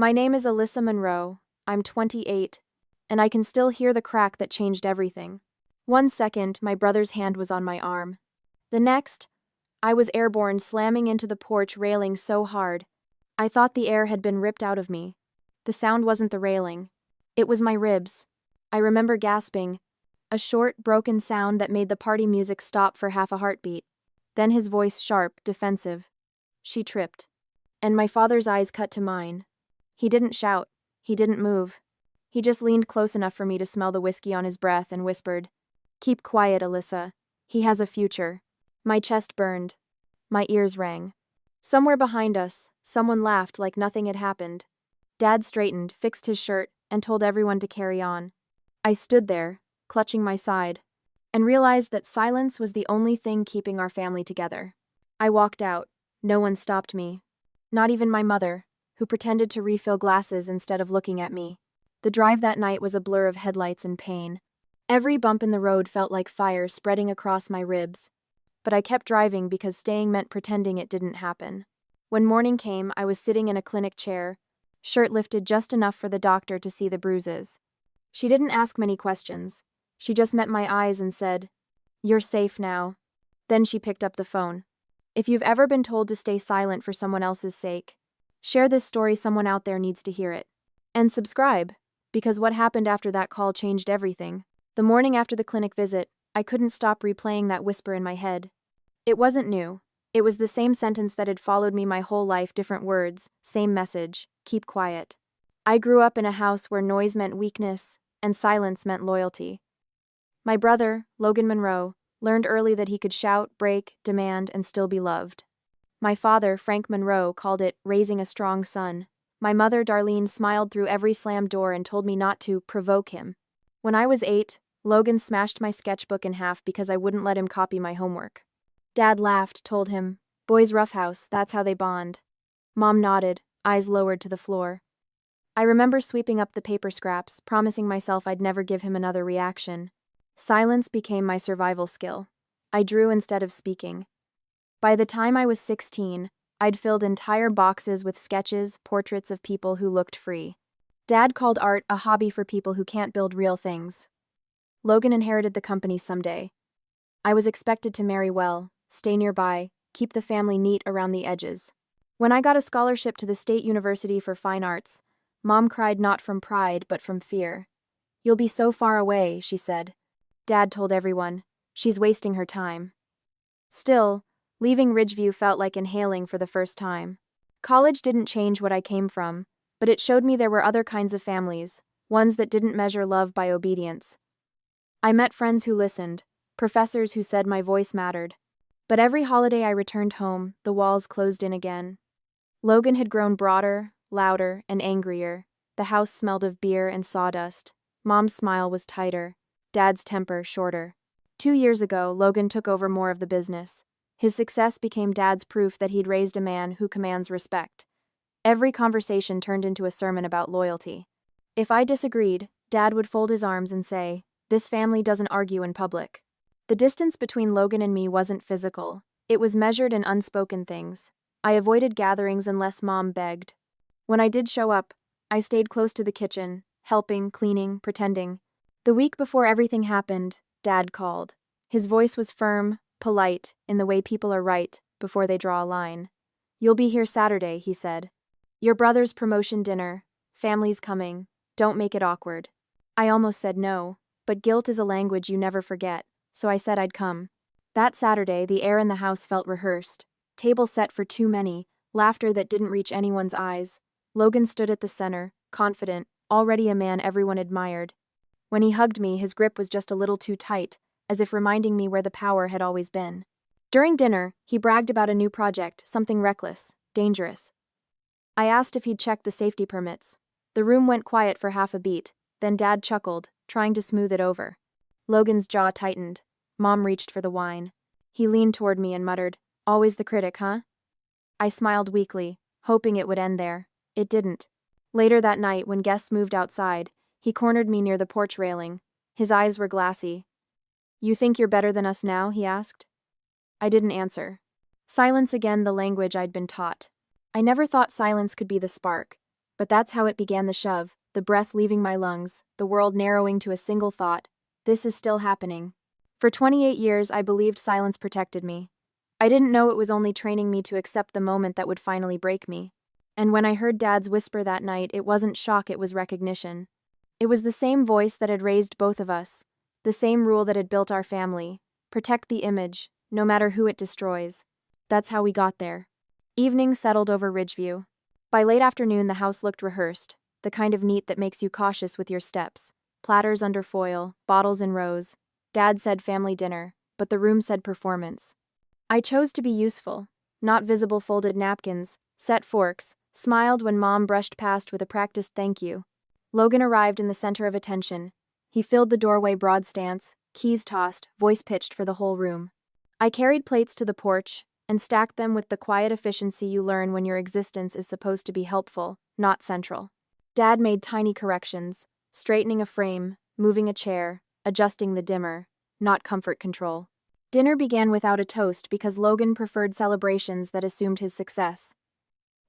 My name is Alyssa Monroe. I'm 28, and I can still hear the crack that changed everything. One second, my brother's hand was on my arm. The next, I was airborne, slamming into the porch railing so hard. I thought the air had been ripped out of me. The sound wasn't the railing. It was my ribs. I remember gasping, a short, broken sound that made the party music stop for half a heartbeat. Then his voice sharp, defensive. She tripped. And my father's eyes cut to mine. He didn't shout. He didn't move. He just leaned close enough for me to smell the whiskey on his breath and whispered, "Keep quiet, Alyssa. He has a future." My chest burned. My ears rang. Somewhere behind us, someone laughed like nothing had happened. Dad straightened, fixed his shirt, and told everyone to carry on. I stood there, clutching my side, and realized that silence was the only thing keeping our family together. I walked out. No one stopped me. Not even my mother, who pretended to refill glasses instead of looking at me. The drive that night was a blur of headlights and pain. Every bump in the road felt like fire spreading across my ribs. But I kept driving because staying meant pretending it didn't happen. When morning came, I was sitting in a clinic chair, shirt lifted just enough for the doctor to see the bruises. She didn't ask many questions. She just met my eyes and said, "You're safe now." Then she picked up the phone. If you've ever been told to stay silent for someone else's sake, share this story. Someone out there needs to hear it. And subscribe, because what happened after that call changed everything. The morning after the clinic visit, I couldn't stop replaying that whisper in my head. It wasn't new. It was the same sentence that had followed me my whole life, different words, same message: keep quiet. I grew up in a house where noise meant weakness and silence meant loyalty. My brother, Logan Monroe, learned early that he could shout, break, demand, and still be loved. My father, Frank Monroe, called it raising a strong son. My mother, Darlene, smiled through every slammed door and told me not to provoke him. When I was 8, Logan smashed my sketchbook in half because I wouldn't let him copy my homework. Dad laughed, told him, "Boys roughhouse, that's how they bond." Mom nodded, eyes lowered to the floor. I remember sweeping up the paper scraps, promising myself I'd never give him another reaction. Silence became my survival skill. I drew instead of speaking. By the time I was 16, I'd filled entire boxes with sketches, portraits of people who looked free. Dad called art a hobby for people who can't build real things. Logan inherited the company someday. I was expected to marry well, stay nearby, keep the family neat around the edges. When I got a scholarship to the State University for Fine Arts, Mom cried not from pride but from fear. "You'll be so far away," she said. Dad told everyone, "She's wasting her time." Still, leaving Ridgeview felt like inhaling for the first time. College didn't change what I came from, but it showed me there were other kinds of families, ones that didn't measure love by obedience. I met friends who listened, professors who said my voice mattered. But every holiday I returned home, the walls closed in again. Logan had grown broader, louder, and angrier. The house smelled of beer and sawdust. Mom's smile was tighter, Dad's temper shorter. 2 years ago, Logan took over more of the business. His success became Dad's proof that he'd raised a man who commands respect. Every conversation turned into a sermon about loyalty. If I disagreed, Dad would fold his arms and say, "This family doesn't argue in public." The distance between Logan and me wasn't physical. It was measured in unspoken things. I avoided gatherings unless Mom begged. When I did show up, I stayed close to the kitchen, helping, cleaning, pretending. The week before everything happened, Dad called. His voice was firm, polite, in the way people are right before they draw a line. "You'll be here Saturday," he said. "Your brother's promotion dinner. Family's coming. Don't make it awkward." I almost said no, but guilt is a language you never forget, so I said I'd come. That Saturday, the air in the house felt rehearsed. Table set for too many, laughter that didn't reach anyone's eyes. Logan stood at the center, confident, already a man everyone admired. When he hugged me, his grip was just a little too tight, as if reminding me where the power had always been. During dinner, he bragged about a new project, something reckless, dangerous. I asked if he'd checked the safety permits. The room went quiet for half a beat, then Dad chuckled, trying to smooth it over. Logan's jaw tightened. Mom reached for the wine. He leaned toward me and muttered, "Always the critic, huh?" I smiled weakly, hoping it would end there. It didn't. Later that night, when guests moved outside, he cornered me near the porch railing. His eyes were glassy. "You think you're better than us now?" he asked. I didn't answer. Silence again, the language I'd been taught. I never thought silence could be the spark, But that's how it began, the shove, the breath leaving my lungs, the world narrowing to a single thought. This is still happening. For 28 years, I believed silence protected me. I didn't know it was only training me to accept the moment that would finally break me. And when I heard Dad's whisper that night, it wasn't shock, it was recognition. It was the same voice that had raised both of us, the same rule that had built our family. Protect the image, no matter who it destroys. That's how we got there. Evening settled over Ridgeview. By late afternoon, the house looked rehearsed, the kind of neat that makes you cautious with your steps. Platters under foil, bottles in rows. Dad said family dinner, but the room said performance. I chose to be useful, not visible folded napkins, set forks, smiled when Mom brushed past with a practiced thank you. Logan arrived in the center of attention. He filled the doorway broad stance, keys tossed, voice pitched for the whole room. I carried plates to the porch and stacked them with the quiet efficiency you learn when your existence is supposed to be helpful, not central. Dad made tiny corrections, straightening a frame, moving a chair, adjusting the dimmer, not comfort control. Dinner began without a toast because Logan preferred celebrations that assumed his success.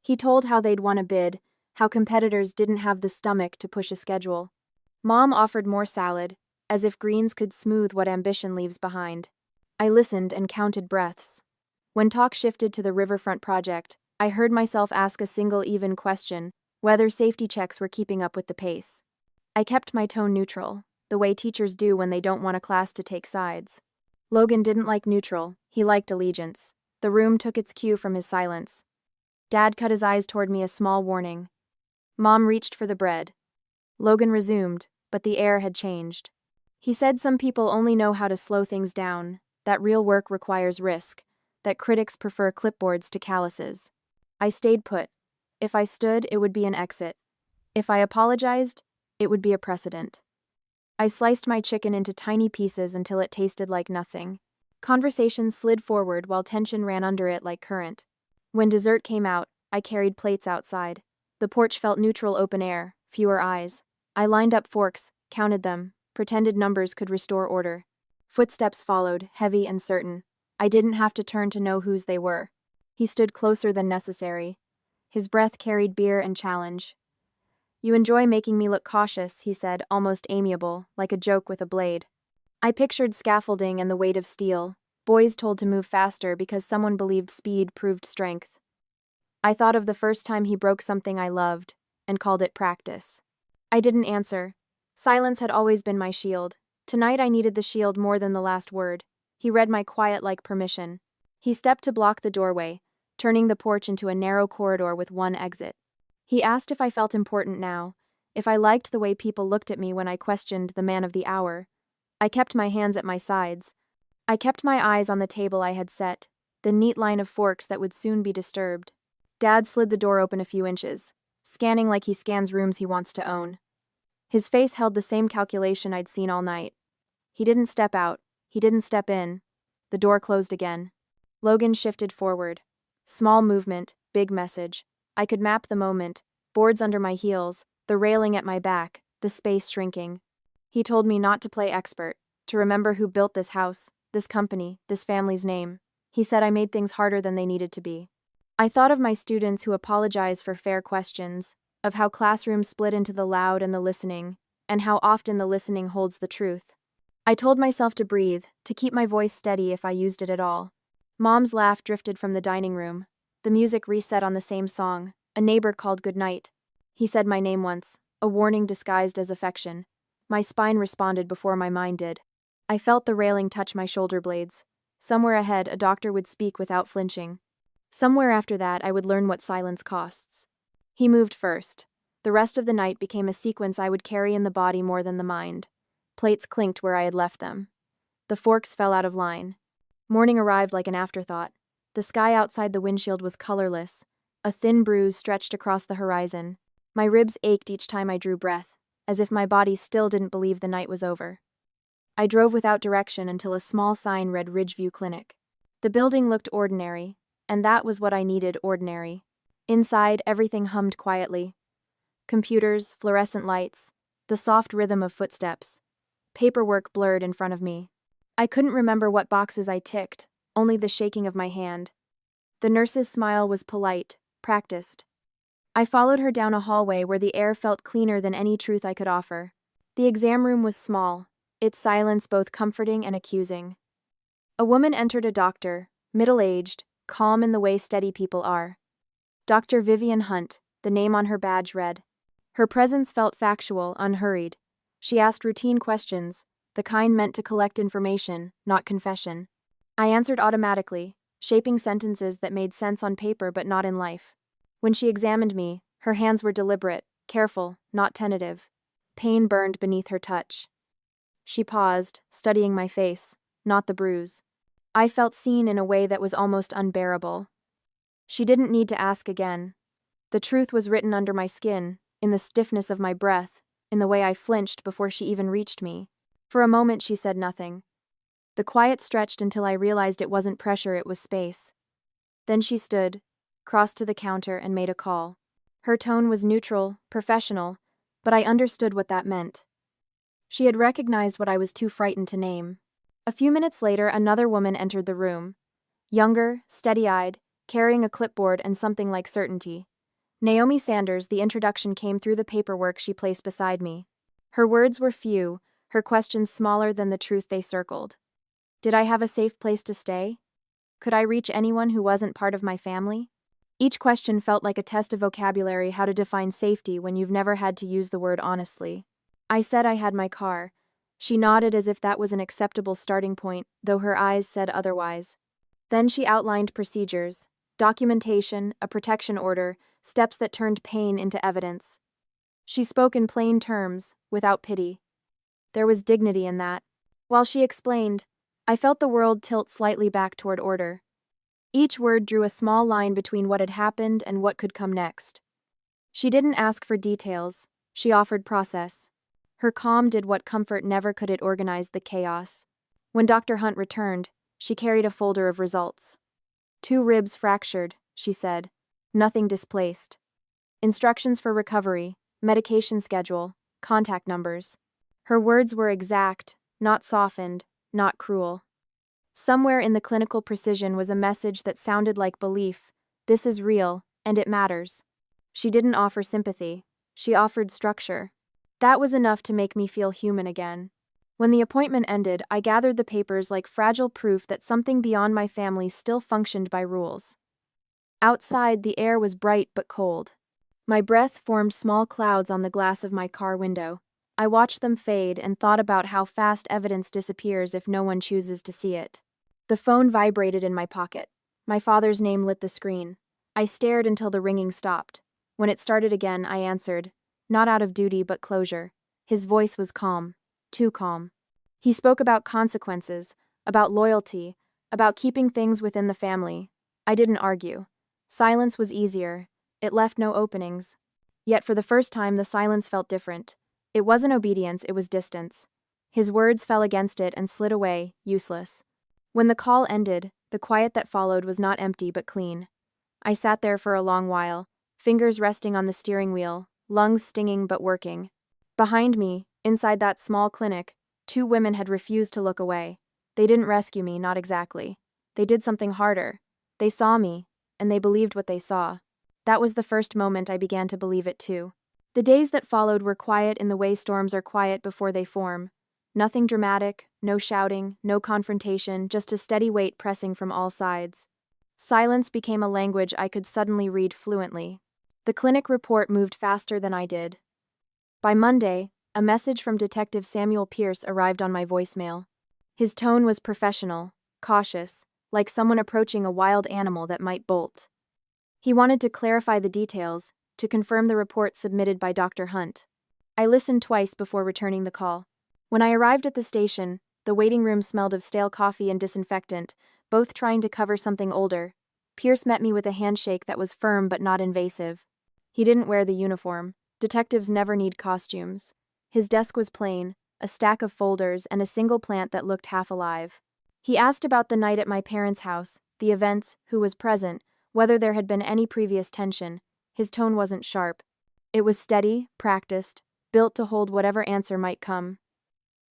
He told how they'd won a bid, how competitors didn't have the stomach to push a schedule. Mom offered more salad, as if greens could smooth what ambition leaves behind. I listened and counted breaths. When talk shifted to the riverfront project, I heard myself ask a single even question, whether safety checks were keeping up with the pace. I kept my tone neutral, the way teachers do when they don't want a class to take sides. Logan didn't like neutral, he liked allegiance. The room took its cue from his silence. Dad cut his eyes toward me, a small warning. Mom reached for the bread. Logan resumed, but the air had changed. He said some people only know how to slow things down, that real work requires risk, that critics prefer clipboards to calluses. I stayed put. If I stood, it would be an exit. If I apologized, it would be a precedent. I sliced my chicken into tiny pieces until it tasted like nothing. Conversation slid forward while tension ran under it like current. When dessert came out, I carried plates outside. The porch felt neutral, open air, fewer eyes. I lined up forks, counted them, pretended numbers could restore order. Footsteps followed, heavy and certain. I didn't have to turn to know whose they were. He stood closer than necessary. His breath carried beer and challenge. You enjoy making me look cautious, he said, almost amiable, like a joke with a blade. I pictured scaffolding and the weight of steel, boys told to move faster because someone believed speed proved strength. I thought of the first time he broke something I loved, and called it practice. I didn't answer. Silence had always been my shield. Tonight I needed the shield more than the last word. He read my quiet like permission. He stepped to block the doorway, turning the porch into a narrow corridor with one exit. He asked if I felt important now, if I liked the way people looked at me when I questioned the man of the hour. I kept my hands at my sides. I kept my eyes on the table I had set, the neat line of forks that would soon be disturbed. Dad slid the door open a few inches, scanning like he scans rooms he wants to own. His face held the same calculation I'd seen all night. He didn't step out. He didn't step in. The door closed again. Logan shifted forward. Small movement, big message. I could map the moment, boards under my heels, the railing at my back, the space shrinking. He told me not to play expert, to remember who built this house, this company, this family's name. He said I made things harder than they needed to be. I thought of my students who apologize for fair questions, of how classrooms split into the loud and the listening, and how often the listening holds the truth. I told myself to breathe, to keep my voice steady if I used it at all. Mom's laugh drifted from the dining room. The music reset on the same song. A neighbor called goodnight. He said my name once, a warning disguised as affection. My spine responded before my mind did. I felt the railing touch my shoulder blades. Somewhere ahead, a doctor would speak without flinching. Somewhere after that, I would learn what silence costs. He moved first. The rest of the night became a sequence I would carry in the body more than the mind. Plates clinked where I had left them. The forks fell out of line. Morning arrived like an afterthought. The sky outside the windshield was colorless. A thin bruise stretched across the horizon. My ribs ached each time I drew breath, as if my body still didn't believe the night was over. I drove without direction until a small sign read Ridgeview Clinic. The building looked ordinary, and that was what I needed, ordinary. Inside, everything hummed quietly. Computers, fluorescent lights, the soft rhythm of footsteps. Paperwork blurred in front of me. I couldn't remember what boxes I ticked, only the shaking of my hand. The nurse's smile was polite, practiced. I followed her down a hallway where the air felt cleaner than any truth I could offer. The exam room was small, its silence both comforting and accusing. A woman entered, a doctor, middle-aged, calm in the way steady people are. Dr. Vivian Hunt, the name on her badge read. Her presence felt factual, unhurried. She asked routine questions, the kind meant to collect information, not confession. I answered automatically, shaping sentences that made sense on paper but not in life. When she examined me, her hands were deliberate, careful, not tentative. Pain burned beneath her touch. She paused, studying my face, not the bruise. I felt seen in a way that was almost unbearable. She didn't need to ask again. The truth was written under my skin, in the stiffness of my breath, in the way I flinched before she even reached me. For a moment she said nothing. The quiet stretched until I realized it wasn't pressure, it was space. Then she stood, crossed to the counter, and made a call. Her tone was neutral, professional, but I understood what that meant. She had recognized what I was too frightened to name. A few minutes later, another woman entered the room. Younger, steady-eyed, carrying a clipboard and something like certainty. Naomi Sanders. The introduction came through the paperwork she placed beside me. Her words were few, her questions smaller than the truth they circled. Did I have a safe place to stay? Could I reach anyone who wasn't part of my family? Each question felt like a test of vocabulary, how to define safety when you've never had to use the word honestly. I said I had my car. She nodded as if that was an acceptable starting point, though her eyes said otherwise. Then she outlined procedures, documentation, a protection order, steps that turned pain into evidence. She spoke in plain terms, without pity. There was dignity in that. While she explained, I felt the world tilt slightly back toward order. Each word drew a small line between what had happened and what could come next. She didn't ask for details, she offered process. Her calm did what comfort never could. It organized the chaos. When Dr. Hunt returned, she carried a folder of results. 2 ribs fractured, she said. Nothing displaced. Instructions for recovery, medication schedule, contact numbers. Her words were exact, not softened, not cruel. Somewhere in the clinical precision was a message that sounded like belief. This is real, and it matters. She didn't offer sympathy. She offered structure. That was enough to make me feel human again. When the appointment ended, I gathered the papers like fragile proof that something beyond my family still functioned by rules. Outside, the air was bright but cold. My breath formed small clouds on the glass of my car window. I watched them fade and thought about how fast evidence disappears if no one chooses to see it. The phone vibrated in my pocket. My father's name lit the screen. I stared until the ringing stopped. When it started again, I answered, not out of duty but closure. His voice was calm, too calm. He spoke about consequences, about loyalty, about keeping things within the family. I didn't argue. Silence was easier. It left no openings. Yet for the first time, the silence felt different. It wasn't obedience, it was distance. His words fell against it and slid away, useless. When the call ended, the quiet that followed was not empty but clean. I sat there for a long while, fingers resting on the steering wheel, lungs stinging but working. Behind me, inside that small clinic, 2 women had refused to look away. They didn't rescue me, not exactly. They did something harder. They saw me, and they believed what they saw. That was the first moment I began to believe it too. The days that followed were quiet in the way storms are quiet before they form. Nothing dramatic, no shouting, no confrontation, just a steady weight pressing from all sides. Silence became a language I could suddenly read fluently. The clinic report moved faster than I did. By Monday, a message from Detective Samuel Pierce arrived on my voicemail. His tone was professional, cautious, like someone approaching a wild animal that might bolt. He wanted to clarify the details, to confirm the report submitted by Dr. Hunt. I listened twice before returning the call. When I arrived at the station, the waiting room smelled of stale coffee and disinfectant, both trying to cover something older. Pierce met me with a handshake that was firm but not invasive. He didn't wear the uniform. Detectives never need costumes. His desk was plain, a stack of folders and a single plant that looked half alive. He asked about the night at my parents' house, the events, who was present, whether there had been any previous tension. His tone wasn't sharp. It was steady, practiced, built to hold whatever answer might come.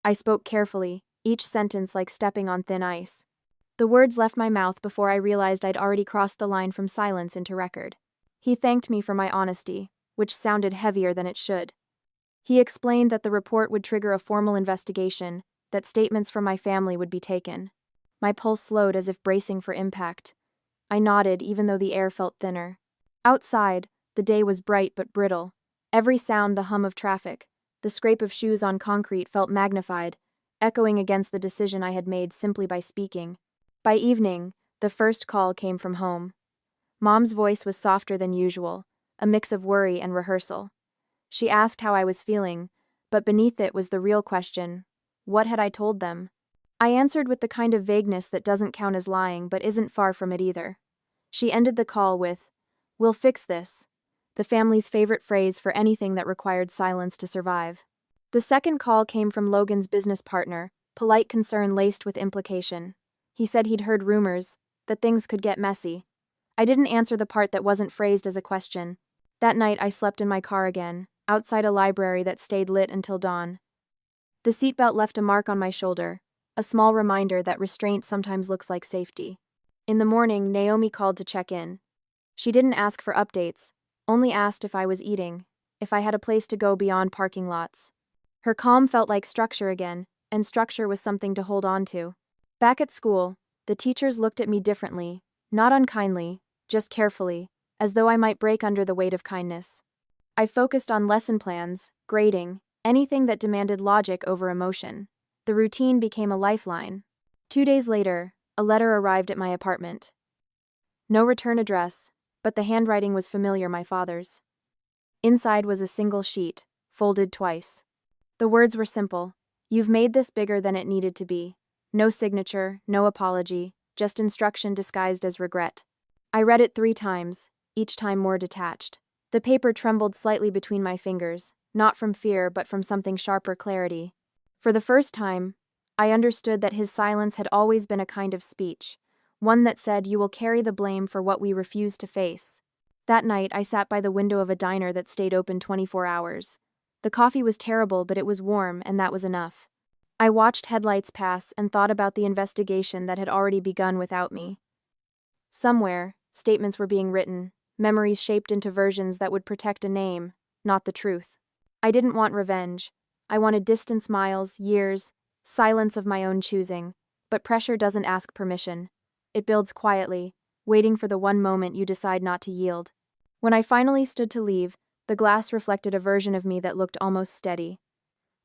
I spoke carefully, each sentence like stepping on thin ice. The words left my mouth before I realized I'd already crossed the line from silence into record. He thanked me for my honesty, which sounded heavier than it should. He explained that the report would trigger a formal investigation, that statements from my family would be taken. My pulse slowed as if bracing for impact. I nodded, even though the air felt thinner. Outside, the day was bright but brittle. Every sound, the hum of traffic, the scrape of shoes on concrete, felt magnified, echoing against the decision I had made simply by speaking. By evening, the first call came from home. Mom's voice was softer than usual, a mix of worry and rehearsal. She asked how I was feeling, but beneath it was the real question: what had I told them? I answered with the kind of vagueness that doesn't count as lying but isn't far from it either. She ended the call with, "We'll fix this," the family's favorite phrase for anything that required silence to survive. The second call came from Logan's business partner, polite concern laced with implication. He said he'd heard rumors, that things could get messy. I didn't answer the part that wasn't phrased as a question. That night I slept in my car again, outside a library that stayed lit until dawn. The seatbelt left a mark on my shoulder, a small reminder that restraint sometimes looks like safety. In the morning, Naomi called to check in. She didn't ask for updates, only asked if I was eating, if I had a place to go beyond parking lots. Her calm felt like structure again, and structure was something to hold on to. Back at school, the teachers looked at me differently, not unkindly, just carefully, as though I might break under the weight of kindness. I focused on lesson plans, grading, anything that demanded logic over emotion. The routine became a lifeline. 2 days later, a letter arrived at my apartment. No return address, but the handwriting was familiar, my father's. Inside was a single sheet, folded twice. The words were simple: "You've made this bigger than it needed to be." No signature, no apology, just instruction disguised as regret. I read it 3 times, each time more detached. The paper trembled slightly between my fingers, not from fear but from something sharper: clarity. For the first time, I understood that his silence had always been a kind of speech, one that said, "You will carry the blame for what we refuse to face." That night, I sat by the window of a diner that stayed open 24 hours. The coffee was terrible, but it was warm, and that was enough. I watched headlights pass and thought about the investigation that had already begun without me. Somewhere, statements were being written, memories shaped into versions that would protect a name, not the truth. I didn't want revenge. I wanted distance, miles, years, silence of my own choosing. But pressure doesn't ask permission. It builds quietly, waiting for the one moment you decide not to yield. When I finally stood to leave, the glass reflected a version of me that looked almost steady.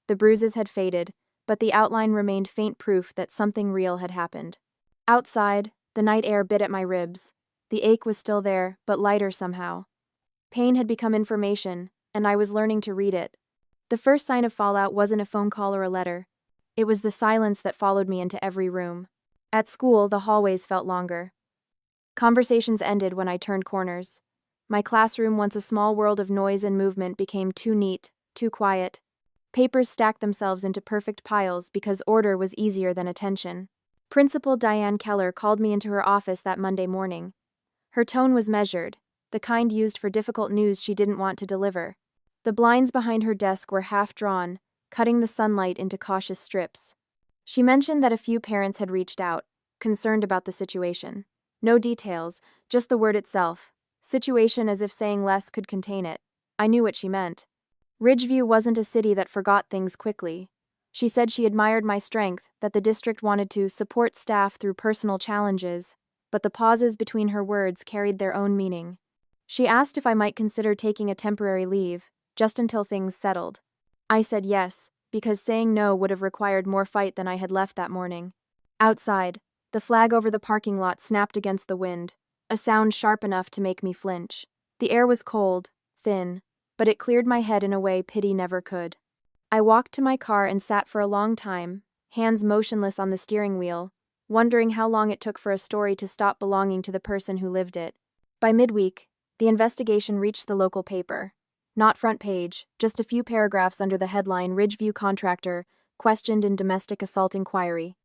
The bruises had faded, but the outline remained faint proof that something real had happened. Outside, the night air bit at my ribs. The ache was still there, but lighter somehow. Pain had become information, and I was learning to read it. The first sign of fallout wasn't a phone call or a letter. It was the silence that followed me into every room. At school, the hallways felt longer. Conversations ended when I turned corners. My classroom, once a small world of noise and movement, became too neat, too quiet. Papers stacked themselves into perfect piles because order was easier than attention. Principal Diane Keller called me into her office that Monday morning. Her tone was measured, the kind used for difficult news she didn't want to deliver. The blinds behind her desk were half drawn, cutting the sunlight into cautious strips. She mentioned that a few parents had reached out, concerned about the situation. No details, just the word itself. Situation, as if saying less could contain it. I knew what she meant. Ridgeview wasn't a city that forgot things quickly. She said she admired my strength, that the district wanted to support staff through personal challenges, but the pauses between her words carried their own meaning. She asked if I might consider taking a temporary leave, just until things settled. I said yes, because saying no would have required more fight than I had left that morning. Outside, the flag over the parking lot snapped against the wind, a sound sharp enough to make me flinch. The air was cold, thin, but it cleared my head in a way pity never could. I walked to my car and sat for a long time, hands motionless on the steering wheel, wondering how long it took for a story to stop belonging to the person who lived it. By midweek, the investigation reached the local paper. Not front page, just a few paragraphs under the headline "Ridgeview Contractor Questioned in Domestic Assault Inquiry."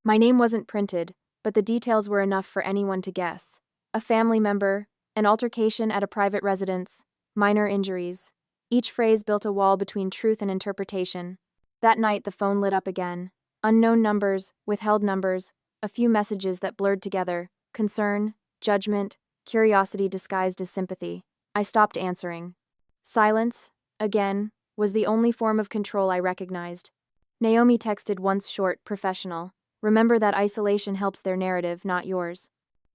My name wasn't printed, but the details were enough for anyone to guess. A family member, an altercation at a private residence, minor injuries. Each phrase built a wall between truth and interpretation. That night the phone lit up again. Unknown numbers, withheld numbers, a few messages that blurred together. Concern, judgment, curiosity disguised as sympathy. I stopped answering. Silence, again, was the only form of control I recognized. Naomi texted once short, professional. Remember that isolation helps their narrative, not yours.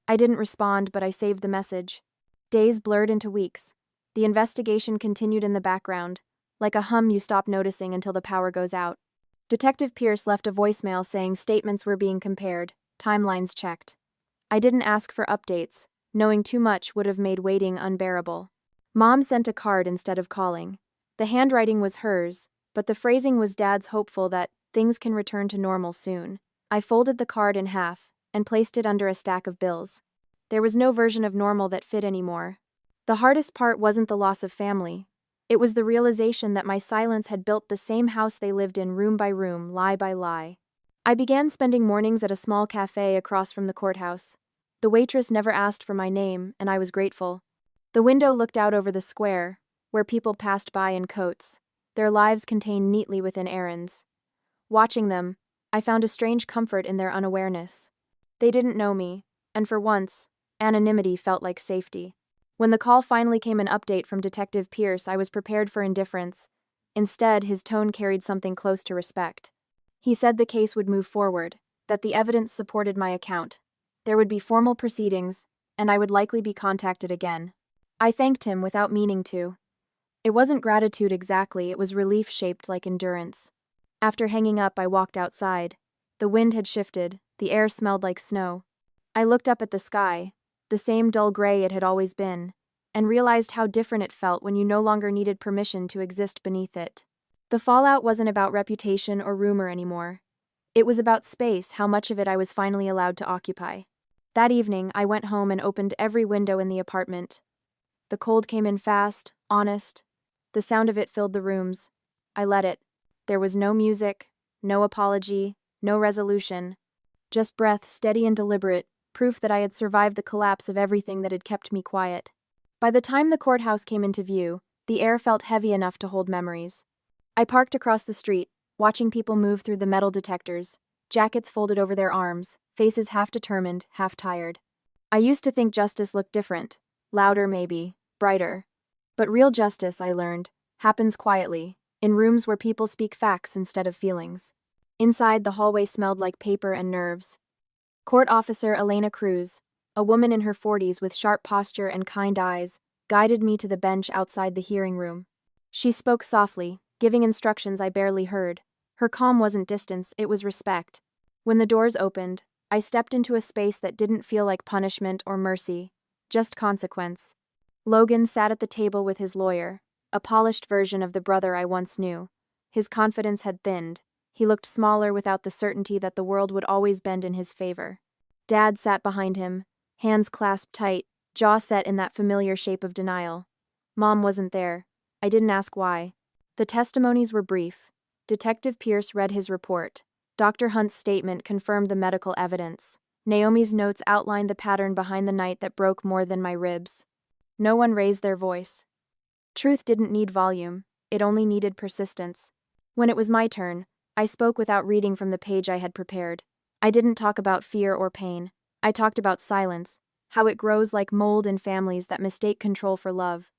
I didn't respond, but I saved the message. Days blurred into weeks. The investigation continued in the background, like a hum you stop noticing until the power goes out. Detective Pierce left a voicemail saying statements were being compared, timelines checked. I didn't ask for updates, knowing too much would have made waiting unbearable. Mom sent a card instead of calling. The handwriting was hers, but the phrasing was Dad's, hopeful that things can return to normal soon. I folded the card in half and placed it under a stack of bills. There was no version of normal that fit anymore. The hardest part wasn't the loss of family. It was the realization that my silence had built the same house they lived in, room by room, lie by lie. I began spending mornings at a small cafe across from the courthouse. The waitress never asked for my name, and I was grateful. The window looked out over the square, where people passed by in coats, their lives contained neatly within errands. Watching them, I found a strange comfort in their unawareness. They didn't know me, and for once, anonymity felt like safety. When the call finally came, an update from Detective Pierce, I was prepared for indifference. Instead, his tone carried something close to respect. He said the case would move forward, that the evidence supported my account. There would be formal proceedings, and I would likely be contacted again. I thanked him without meaning to. It wasn't gratitude exactly, it was relief shaped like endurance. After hanging up, I walked outside. The wind had shifted, the air smelled like snow. I looked up at the sky, the same dull gray it had always been, and realized how different it felt when you no longer needed permission to exist beneath it. The fallout wasn't about reputation or rumor anymore. It was about space, how much of it I was finally allowed to occupy. That evening, I went home and opened every window in the apartment. The cold came in fast, honest. The sound of it filled the rooms. I let it. There was no music, no apology, no resolution. Just breath, steady and deliberate, proof that I had survived the collapse of everything that had kept me quiet. By the time the courthouse came into view, the air felt heavy enough to hold memories. I parked across the street, watching people move through the metal detectors, jackets folded over their arms, faces half determined, half tired. I used to think justice looked different, louder maybe, brighter. But real justice, I learned, happens quietly, in rooms where people speak facts instead of feelings. Inside, the hallway smelled like paper and nerves. Court officer Elena Cruz, a woman in her 40s with sharp posture and kind eyes, guided me to the bench outside the hearing room. She spoke softly, giving instructions I barely heard. Her calm wasn't distance, it was respect. When the doors opened, I stepped into a space that didn't feel like punishment or mercy, just consequence. Logan sat at the table with his lawyer, a polished version of the brother I once knew. His confidence had thinned. He looked smaller without the certainty that the world would always bend in his favor. Dad sat behind him, hands clasped tight, jaw set in that familiar shape of denial. Mom wasn't there. I didn't ask why. The testimonies were brief. Detective Pierce read his report. Dr. Hunt's statement confirmed the medical evidence. Naomi's notes outlined the pattern behind the night that broke more than my ribs. No one raised their voice. Truth didn't need volume, it only needed persistence. When it was my turn, I spoke without reading from the page I had prepared. I didn't talk about fear or pain. I talked about silence, how it grows like mold in families that mistake control for love.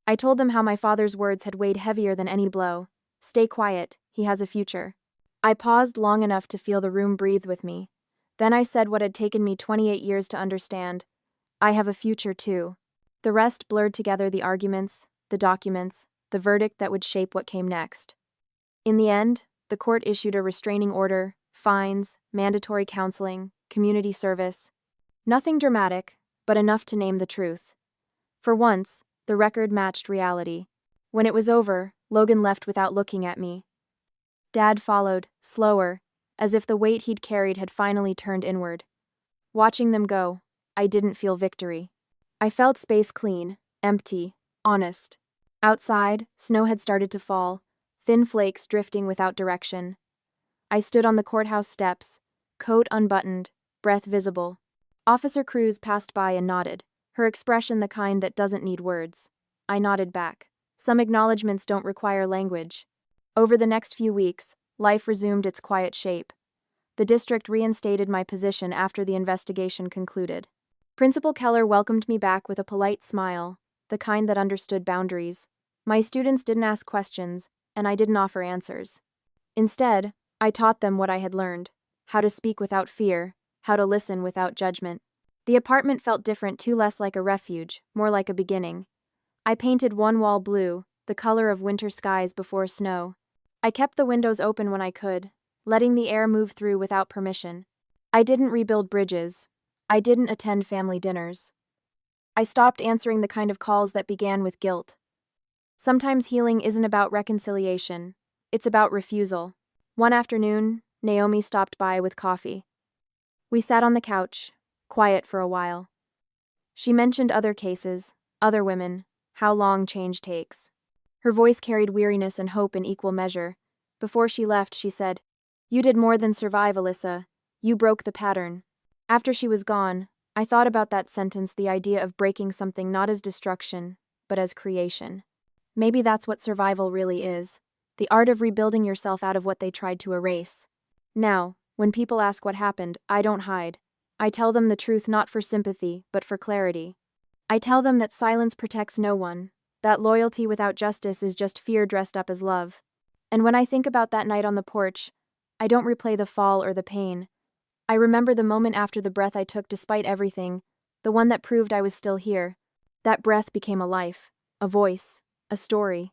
I told them how my father's words had weighed heavier than any blow. Stay quiet, he has a future. I paused long enough to feel the room breathe with me. Then I said what had taken me 28 years to understand. I have a future too. The rest blurred together, the arguments, the documents, the verdict that would shape what came next. In the end, the court issued a restraining order, fines, mandatory counseling, community service. Nothing dramatic, but enough to name the truth. For once, the record matched reality. When it was over, Logan left without looking at me. Dad followed, slower, as if the weight he'd carried had finally turned inward. Watching them go, I didn't feel victory. I felt space clean, empty, honest. Outside, snow had started to fall, thin flakes drifting without direction. I stood on the courthouse steps, coat unbuttoned, breath visible. Officer Cruz passed by and nodded, her expression the kind that doesn't need words. I nodded back. Some acknowledgments don't require language. Over the next few weeks, life resumed its quiet shape. The district reinstated my position after the investigation concluded. Principal Keller welcomed me back with a polite smile. the kind that understood boundaries. My students didn't ask questions, and I didn't offer answers. Instead, I taught them what I had learned: how to speak without fear, how to listen without judgment. The apartment felt different too, less like a refuge, more like a beginning. I painted one wall blue, the color of winter skies before snow. I kept the windows open when I could, letting the air move through without permission. I didn't rebuild bridges. I didn't attend family dinners. I stopped answering the kind of calls that began with guilt. Sometimes healing isn't about reconciliation, it's about refusal. One afternoon, Naomi stopped by with coffee. We sat on the couch, quiet for a while. She mentioned other cases, other women, how long change takes. Her voice carried weariness and hope in equal measure. Before she left, she said, "You did more than survive, Alyssa. You broke the pattern." After she was gone, I thought about that sentence, the idea of breaking something not as destruction, but as creation. Maybe that's what survival really is: the art of rebuilding yourself out of what they tried to erase. Now, when people ask what happened, I don't hide. I tell them the truth, not for sympathy, but for clarity. I tell them that silence protects no one, that loyalty without justice is just fear dressed up as love. And when I think about that night on the porch, I don't replay the fall or the pain. I remember the moment after, the breath I took despite everything, the one that proved I was still here. That breath became a life, a voice, a story.